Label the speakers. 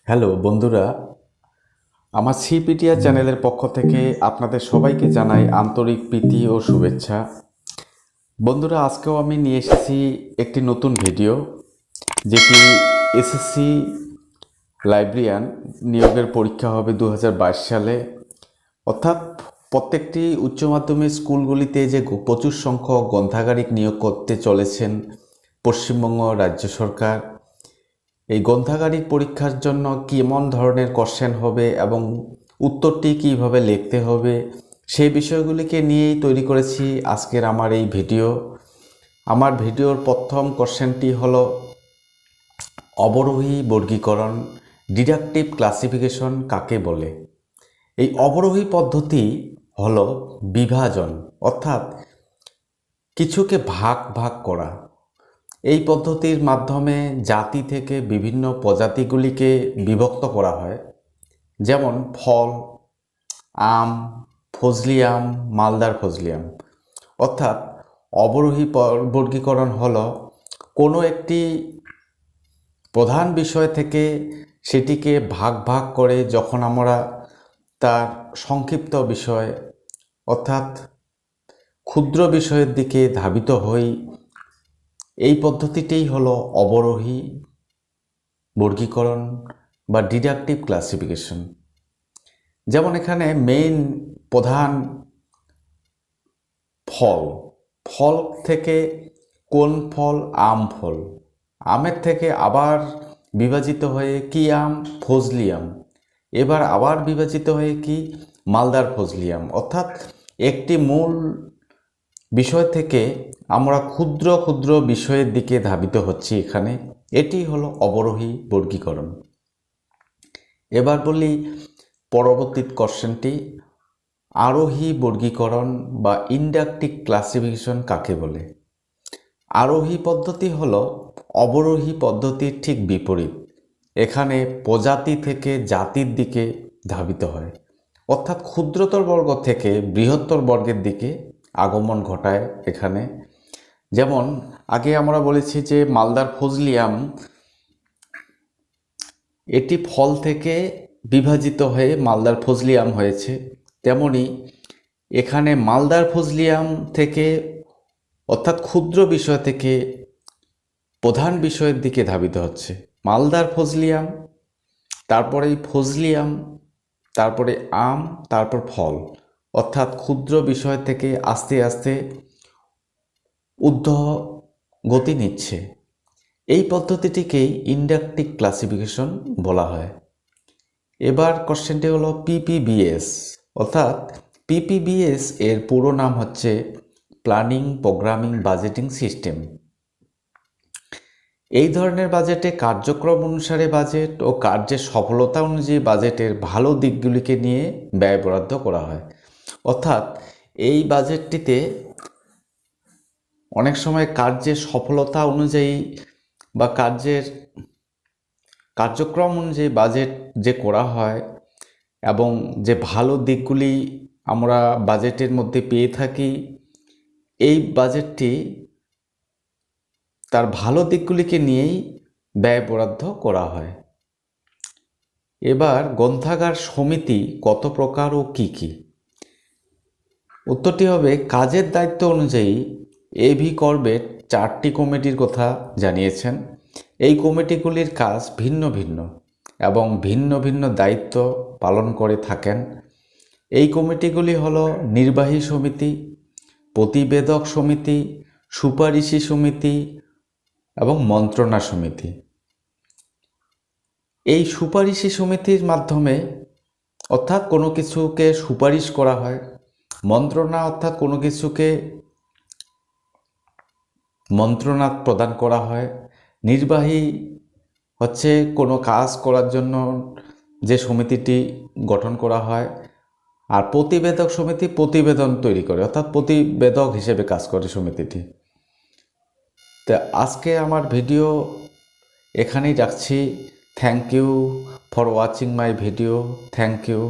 Speaker 1: Hello বন্ধুরা, আমার সিপিটিআর চ্যানেলের পক্ষ থেকে আপনাদের সবাইকে জানাই আন্তরিক প্রীতি ও শুভেচ্ছা। বন্ধুরা, আজকেও আমি নিয়ে এসেছি একটি নতুন ভিডিও, যেটি এসএসসি লাইব্রেরিয়ান নিয়োগের পরীক্ষা হবে 2022 সালে। অর্থাৎ প্রত্যেকটি উচ্চ মাধ্যমিক স্কুলগুলিতে যে প্রচুর সংখ্যক গ্রন্থাগারিক নিয়োগ করতে চলেছেন পশ্চিমবঙ্গ রাজ্য সরকার, এই গ্রন্থাগারিক পরীক্ষার জন্য কেমন ধরনের কোশ্চেন হবে এবং উত্তরটি কীভাবে লিখতে হবে সেই বিষয়গুলিকে নিয়েই তৈরি করেছি আজকের আমার এই ভিডিও। আমার ভিডিওর প্রথম কোশ্চেনটি হলো অবরোহী বর্গীকরণ, ডিডাকটিভ ক্লাসিফিকেশন কাকে বলে। এই অবরোহী পদ্ধতি হলো বিভাজন, অর্থাৎ কিছুকে ভাগ ভাগ করা। এই পদ্ধতির মাধ্যমে জাতি থেকে বিভিন্ন প্রজাতিগুলিকে বিভক্ত করা হয়, যেমন ফল, আম, ফজলি আম, মালদার ফজলি আম। অর্থাৎ অবরোহী বর্গীকরণ হলো কোনো একটি প্রধান বিষয় থেকে সেটিকে ভাগ ভাগ করে যখন আমরা তার সংক্ষিপ্ত বিষয় অর্থাৎ ক্ষুদ্র বিষয়ের দিকে ধাবিত হই, এই পদ্ধতিটিই হলো অবরোহী বর্গীকরণ বা ডিডাকটিভ ক্লাসিফিকেশন। যেমন এখানে মেইন প্রধান ফল, ফল থেকে কোন ফল? আম ফল। আমের থেকে আবার বিভাজিত হয়ে কি আম? ফজলি আম। এবার আবার বিভাজিত হয়ে কি? মালদার ফজলি আম। অর্থাৎ একটি মূল বিষয় থেকে আমরা ক্ষুদ্র ক্ষুদ্র বিষয়ের দিকে ধাবিত হচ্ছি এখানে, এটি হলো অবরোহী বর্গীকরণ। এবার বলি পরবর্তী কোশ্চেনটি, আরোহী বর্গীকরণ বা ইন্ডাকটিভ ক্লাসিফিকেশন কাকে বলে। আরোহী পদ্ধতি হলো অবরোহী পদ্ধতির ঠিক বিপরীত। এখানে প্রজাতি থেকে জাতির দিকে ধাবিত হয়, অর্থাৎ ক্ষুদ্রতর বর্গ থেকে বৃহত্তর বর্গের দিকে আগমন ঘটায় এখানে। যেমন আগে আমরা বলেছি যে মালদার ফজলি আম এটি ফল থেকে বিভাজিত হয়ে মালদার ফজলি আম হয়েছে, তেমনি এখানে মালদার ফজলি আম থেকে অর্থাৎ ক্ষুদ্র বিষয় থেকে প্রধান বিষয়ের দিকে ধাবিত হচ্ছে। মালদার ফজলি আম, তারপরে ফজলি আম, তারপরে আম, তারপর ফল, অর্থাৎ ক্ষুদ্র বিষয় থেকে আস্তে আস্তে ঊর্ধ্ব গতি নিচ্ছে। এই পদ্ধতিটিকেই ইন্ডাকটিভ ক্লাসিফিকেশন বলা হয়। এবার কোশ্চেনটি হলো পিপিবিএস, অর্থাৎ পিপিবিএস এর পুরো নাম হচ্ছে প্ল্যানিং প্রোগ্রামিং বাজেটিং সিস্টেম। এই ধরনের বাজেটে কার্যক্রম অনুসারে বাজেট ও কার্যের সফলতা অনুযায়ী বাজেটের ভালো দিকগুলিকে নিয়ে ব্যয় বরাদ্দ করা হয়। অর্থাৎ এই বাজেটটিতে অনেক সময় কার্যের সফলতা অনুযায়ী বা কার্যক্রম অনুযায়ী বাজেট যে করা হয় এবং যে ভালো দিকগুলি আমরা বাজেটের মধ্যে পেয়ে থাকি, এই বাজেটটি তার ভালো দিকগুলিকে নিয়েই ব্যয় বরাদ্দ করা হয়। এবার গ্রন্থাগার সমিতি কত প্রকার ও কি কি? উত্তরটি হবে কাজের দায়িত্ব অনুযায়ী এভি করবেট 4টি কমিটির কথা জানিয়েছেন। এই কমিটিগুলির কাজ ভিন্ন ভিন্ন এবং ভিন্ন ভিন্ন দায়িত্ব পালন করে থাকেন। এই কমিটিগুলি হলো নির্বাহী সমিতি, প্রতিবেদক সমিতি, সুপারিশি সমিতি এবং মন্ত্রণা সমিতি। এই সুপারিশি সমিতির মাধ্যমে অর্থাৎ কোনো কিছুকে সুপারিশ করা হয়, মন্ত্রণা অর্থাৎ কোনো কিছুকে মন্ত্রণা প্রদান করা হয়, নির্বাহী হচ্ছে কোনো কাজ করার জন্য যে সমিতিটি গঠন করা হয়, আর প্রতিবেদক সমিতি প্রতিবেদন তৈরি করে, অর্থাৎ প্রতিবেদক হিসেবে কাজ করে সমিতিটি। তো আজকে আমার ভিডিও এখানেই রাখছি। Thank you for watching my video. Thank you.